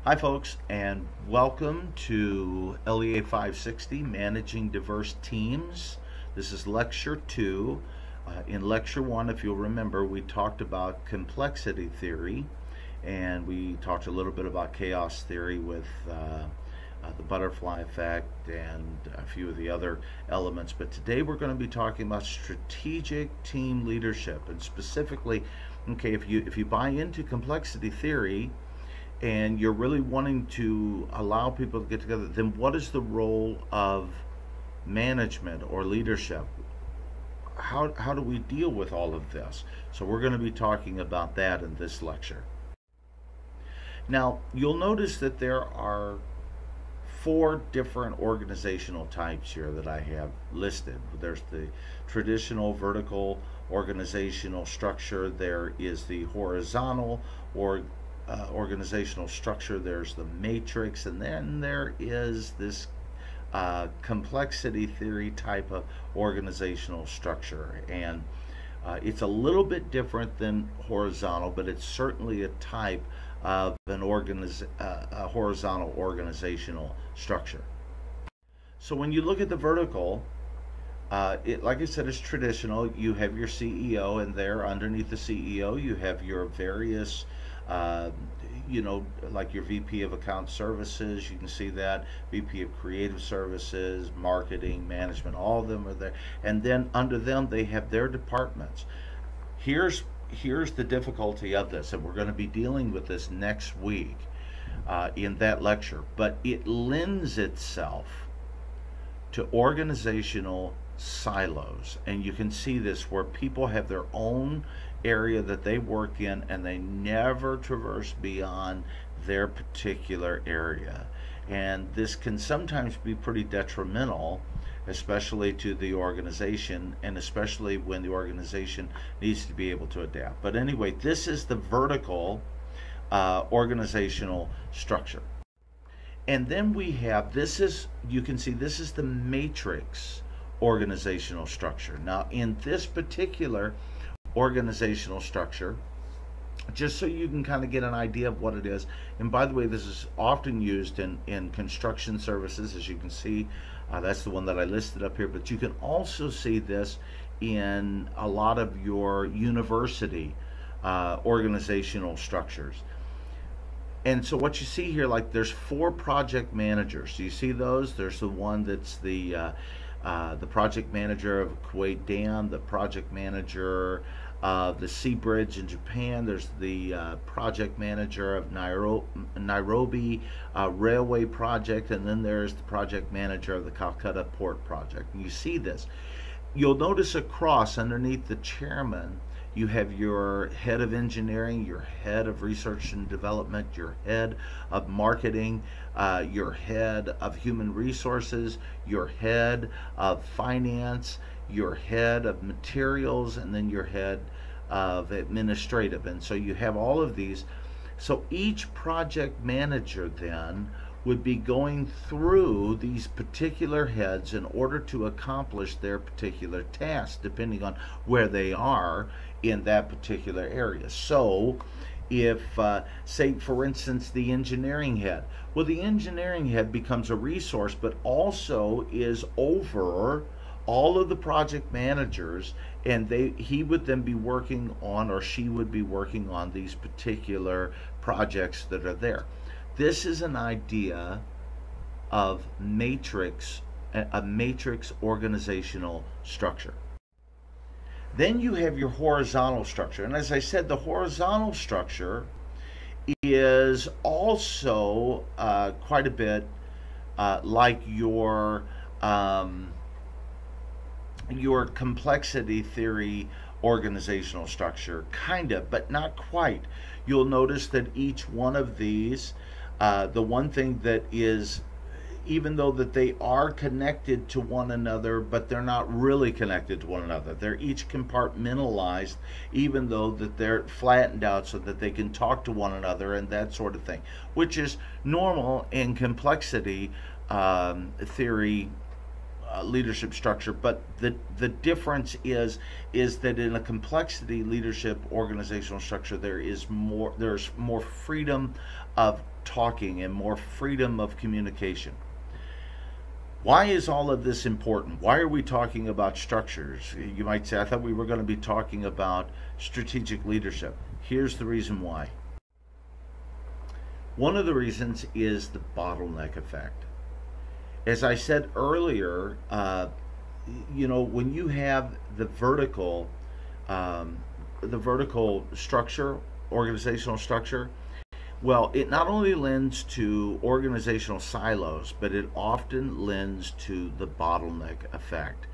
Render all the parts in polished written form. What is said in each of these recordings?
Hi folks, and welcome to LEA560 Managing Diverse Teams. This is Lecture 2. In Lecture 1, if you'll remember, we talked about complexity theory, and we talked a little bit about chaos theory with the butterfly effect and a few of the other elements. But today we're going to be talking about strategic team leadership, and specifically, okay, if you buy into complexity theory, and you're really wanting to allow people to get together, then what is the role of management or leadership? How do we deal with all of this? So we're going to be talking about that in this lecture. Now, you'll notice that there are 4 different organizational types here that I have listed. There's the traditional vertical organizational structure. There is the horizontal organizational structure. There's the matrix, and then there is this complexity theory type of organizational structure. And it's a little bit different than horizontal, but it's certainly a type of an a horizontal organizational structure. So when you look at the vertical, like I said, it's traditional. You have your CEO, and there underneath the CEO you have your various like your VP of Account Services, you can see that, VP of Creative Services, Marketing, Management, all of them are there. And then under them they have their departments. Here's the difficulty of this, and we're going to be dealing with this next week in that lecture, but it lends itself to organizational silos. And you can see this where people have their own area that they work in, and they never traverse beyond their particular area. And this can sometimes be pretty detrimental, especially to the organization, and especially when the organization needs to be able to adapt. But anyway, this is the vertical organizational structure. And then we have, you can see this is the matrix organizational structure. Now in this particular organizational structure, just so you can kind of get an idea of what it is, and by the way, this is often used in construction services, as you can see. That's the one that I listed up here, but you can also see this in a lot of your university organizational structures. And so what you see here, like there's 4 project managers. Do you see those? There's the one that's the project manager of Kuwait Dam, the project manager of the Sea Bridge in Japan. There's the project manager of Nairobi Railway Project, and then there's the project manager of the Calcutta Port Project. And you see this. You'll notice across underneath the chairman, you have your head of engineering, your head of research and development, your head of marketing, your head of human resources, your head of finance, your head of materials, and then your head of administrative. And so you have all of these. So each project manager then would be going through these particular heads in order to accomplish their particular task, depending on where they are in that particular area. So if, say, for instance, the engineering head, well, the engineering head becomes a resource, but also is over all of the project managers, and he would then be working on, or she would be working on, these particular projects that are there. This is an idea of a matrix organizational structure. Then you have your horizontal structure, and as I said, the horizontal structure is also quite a bit like your complexity theory organizational structure, kind of, but not quite. You'll notice that each one of these, the one thing that is, even though that they are connected to one another, but they're not really connected to one another. They're each compartmentalized, even though that they're flattened out so that they can talk to one another and that sort of thing, which is normal in complexity theory leadership structure, but the difference is that in a complexity leadership organizational structure there's more freedom of talking and more freedom of communication. Why is all of this important? Why are we talking about structures? You might say, I thought we were going to be talking about strategic leadership. Here's the reason why. One of the reasons is the bottleneck effect. As I said earlier, when you have the vertical structure, organizational structure, well, it not only lends to organizational silos, but it often lends to the bottleneck effect.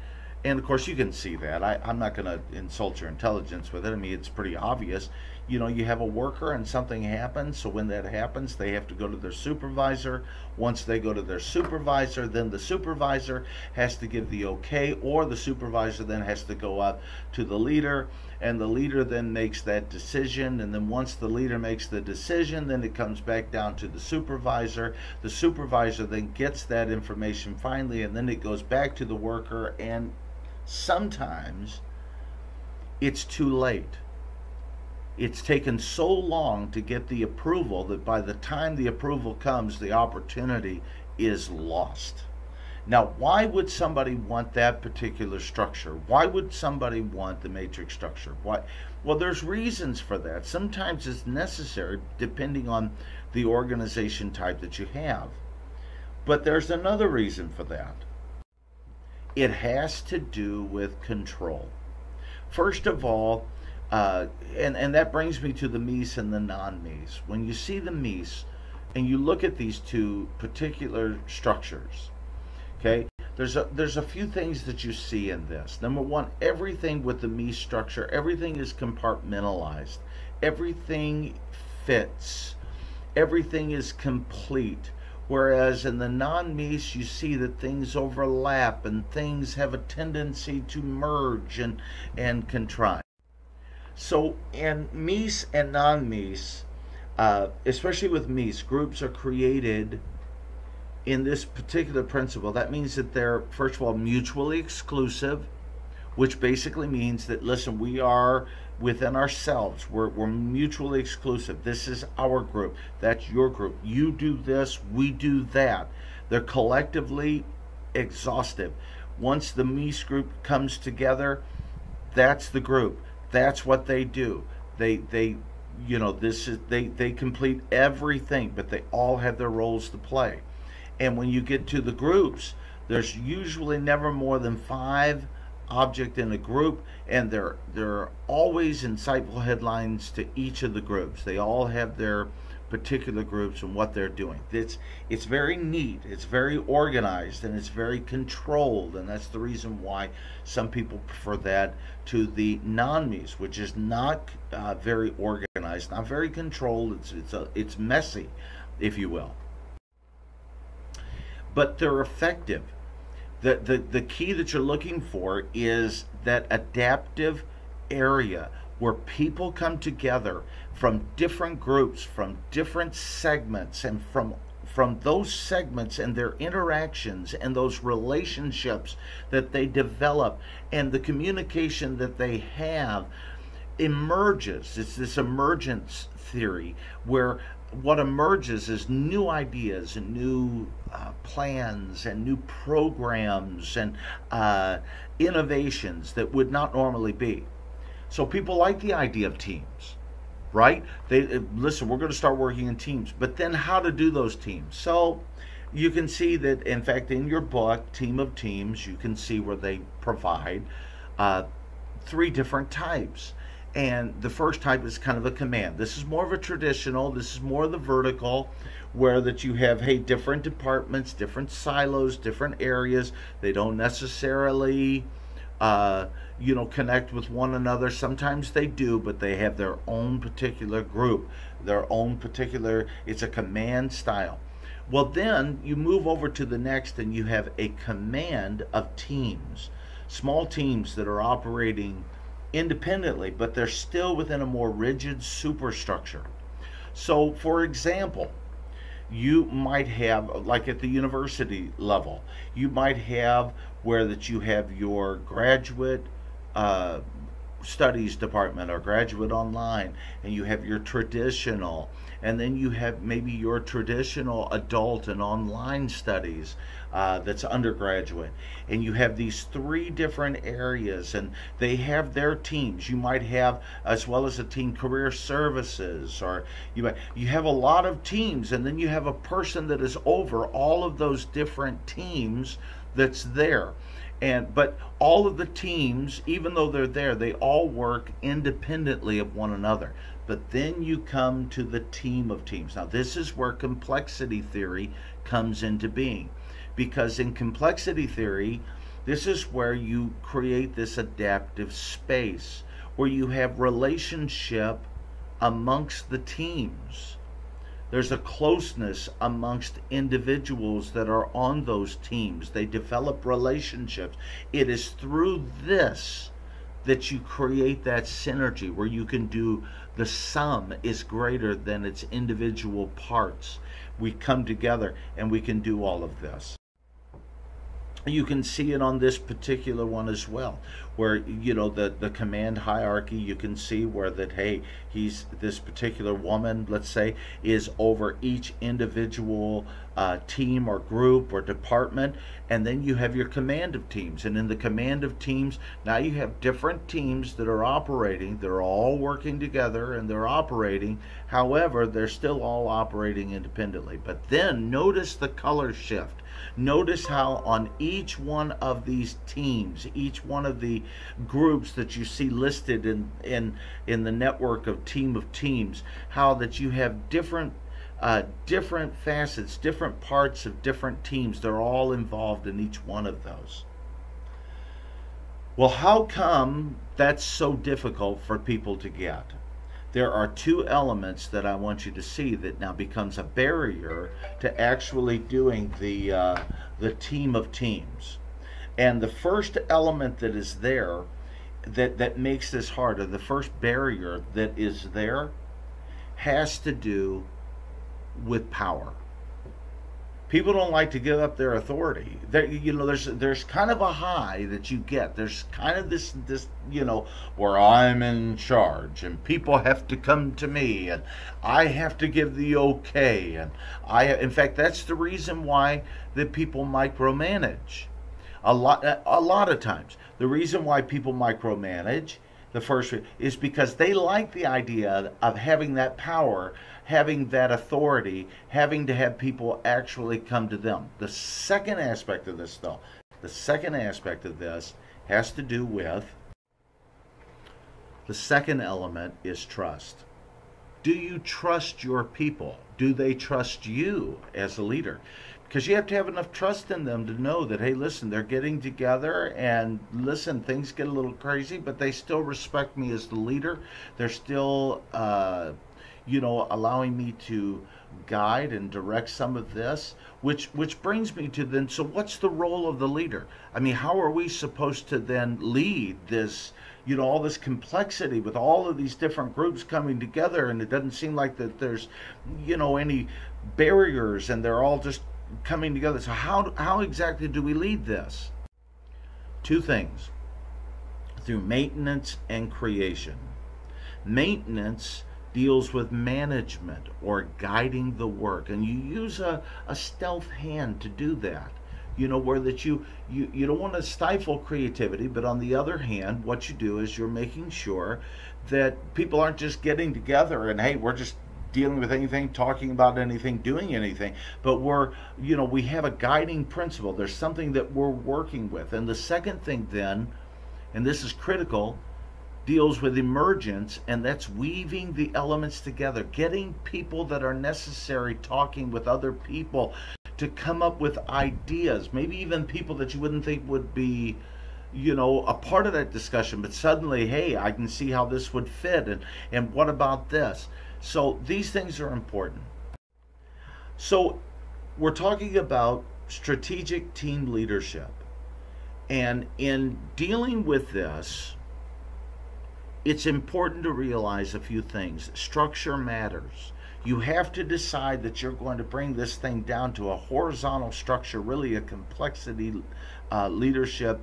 And of course, you can see that. I'm not going to insult your intelligence with it. I mean, it's pretty obvious. You have a worker and something happens. So when that happens, they have to go to their supervisor. Once they go to their supervisor, then the supervisor has to give the okay, or the supervisor then has to go up to the leader, and the leader then makes that decision. And then once the leader makes the decision, then it comes back down to the supervisor. The supervisor then gets that information finally, and then it goes back to the worker, and sometimes it's too late. It's taken so long to get the approval that by the time the approval comes, the opportunity is lost. Now, why would somebody want that particular structure? Why would somebody want the matrix structure? Why? Well, there's reasons for that. Sometimes it's necessary depending on the organization type that you have. But there's another reason for that. It has to do with control. First of all, and that brings me to the MEAS and the non-MEAS. When you see the MEAS and you look at these two particular structures, okay, there's a few things that you see in this. Number one, everything with the MEAS structure, everything is compartmentalized. Everything fits. Everything is complete. Whereas in the non-MEAS, you see that things overlap and things have a tendency to merge and contrive. So in MEAS and non-MEAS, especially with MEAS, groups are created in this particular principle. That means that they're, first of all, mutually exclusive, which basically means that, listen, we are within ourselves. We're mutually exclusive. This is our group. That's your group. You do this, we do that. They're collectively exhaustive. Once the MEAS group comes together, that's the group. That's what they do. They complete everything, but they all have their roles to play. And when you get to the groups, there's usually never more than 5 objects in a group, and there are always insightful headlines to each of the groups. They all have their particular groups and what they're doing. It's very neat, it's very organized, and it's very controlled, and that's the reason why some people prefer that to the non-MEAS, which is not very organized, not very controlled. It's messy, if you will, but they're effective. The key that you're looking for is that adaptive area where people come together from different groups, from different segments, and from those segments and their interactions and those relationships that they develop and the communication that they have emerges. It's this emergence theory where what emerges is new ideas and new plans and new programs and innovations that would not normally be. So people like the idea of teams, right? Listen, we're going to start working in teams, but then how to do those teams. So you can see that, in fact, in your book, Team of Teams, you can see where they provide 3 different types. And the first type is kind of a command. This is more of a traditional, this is more of the vertical, where that you have, hey, different departments, different silos, different areas. They don't necessarily connect with one another. Sometimes they do, but they have their own particular group, their own particular, it's a command style. Well, then you move over to the next and you have a command of teams, small teams that are operating independently, but they're still within a more rigid superstructure. So, for example, You might have, like at the university level, you might have where that you have your graduate uh, studies department or graduate online, and you have your traditional, and then you have maybe your traditional adult and online studies that's undergraduate, and you have these three different areas, and they have their teams. You might have, as well as a team, career services, or you have a lot of teams, and then you have a person that is over all of those different teams that's there. But all of the teams, even though they're there, they all work independently of one another. But then you come to the team of teams. Now, this is where complexity theory comes into being. Because in complexity theory, this is where you create this adaptive space, where you have relationship amongst the teams. There's a closeness amongst individuals that are on those teams. They develop relationships. It is through this that you create that synergy where you can do the sum is greater than its individual parts. We come together and we can do all of this. You can see it on this particular one as well, where the command hierarchy. You can see where that, hey, this particular woman, let's say, is over each individual team or group or department, and then you have your command of teams. And in the command of teams, now you have different teams that are operating. They're all working together and they're operating. However, they're still all operating independently. But then notice the color shift. Notice how on each one of these teams, each one of the groups that you see listed in the network of teams, how that you have different facets, different parts of different teams. They're all involved in each one of those. Well, how come that's so difficult for people to get? There are two elements that I want you to see that now becomes a barrier to actually doing the team of teams. And the first element that is there that makes this harder, the first barrier that is there, has to do with power. People don't like to give up their authority. There's kind of a high that you get. There's kind of this where I'm in charge and people have to come to me and I have to give the okay. And in fact, that's the reason why that people micromanage. A lot of times, the reason why people micromanage, the first is because they like the idea of having that power, having that authority, having to have people actually come to them. The second aspect of this, though, has to do with, the second element is trust. Do you trust your people? Do they trust you as a leader? Because you have to have enough trust in them to know that, hey, listen, they're getting together and listen, things get a little crazy, but they still respect me as the leader. They're still, allowing me to guide and direct some of this, which brings me to then, so what's the role of the leader? I mean, how are we supposed to then lead this, all this complexity with all of these different groups coming together, and it doesn't seem like that there's, any barriers, and they're all just coming together. So how exactly do we lead this? Two things: through maintenance and creation. Maintenance deals with management or guiding the work, and you use a stealth hand to do that, where that you don't want to stifle creativity, but on the other hand, what you do is you're making sure that people aren't just getting together and, hey, we're just dealing with anything, talking about anything, doing anything, but we have a guiding principle. There's something that we're working with. And the second thing then, and this is critical, deals with emergence, and that's weaving the elements together, getting people that are necessary, talking with other people to come up with ideas, maybe even people that you wouldn't think would be a part of that discussion, but suddenly, hey, I can see how this would fit, and what about this? So these things are important. So we're talking about strategic team leadership, and in dealing with this, it's important to realize a few things. Structure matters. You have to decide that you're going to bring this thing down to a horizontal structure, really a complexity leadership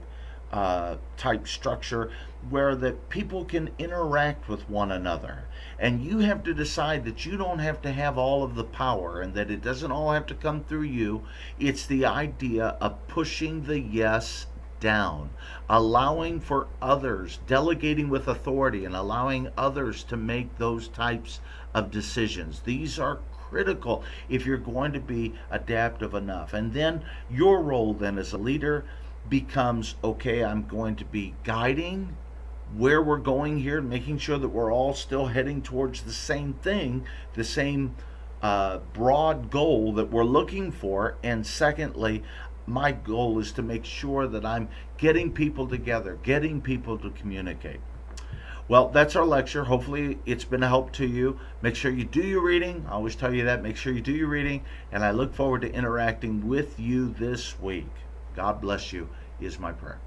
type structure where that people can interact with one another. And you have to decide that you don't have to have all of the power and that it doesn't all have to come through you. It's the idea of pushing the yes down, allowing for others, delegating with authority and allowing others to make those types of decisions. These are critical if you're going to be adaptive enough. And then your role then as a leader becomes, okay, I'm going to be guiding where we're going here, making sure that we're all still heading towards the same thing, the same broad goal that we're looking for. And secondly, my goal is to make sure that I'm getting people together, getting people to communicate. Well, that's our lecture. Hopefully it's been a help to you. Make sure you do your reading. I always tell you that. Make sure you do your reading. And I look forward to interacting with you this week. God bless you is my prayer.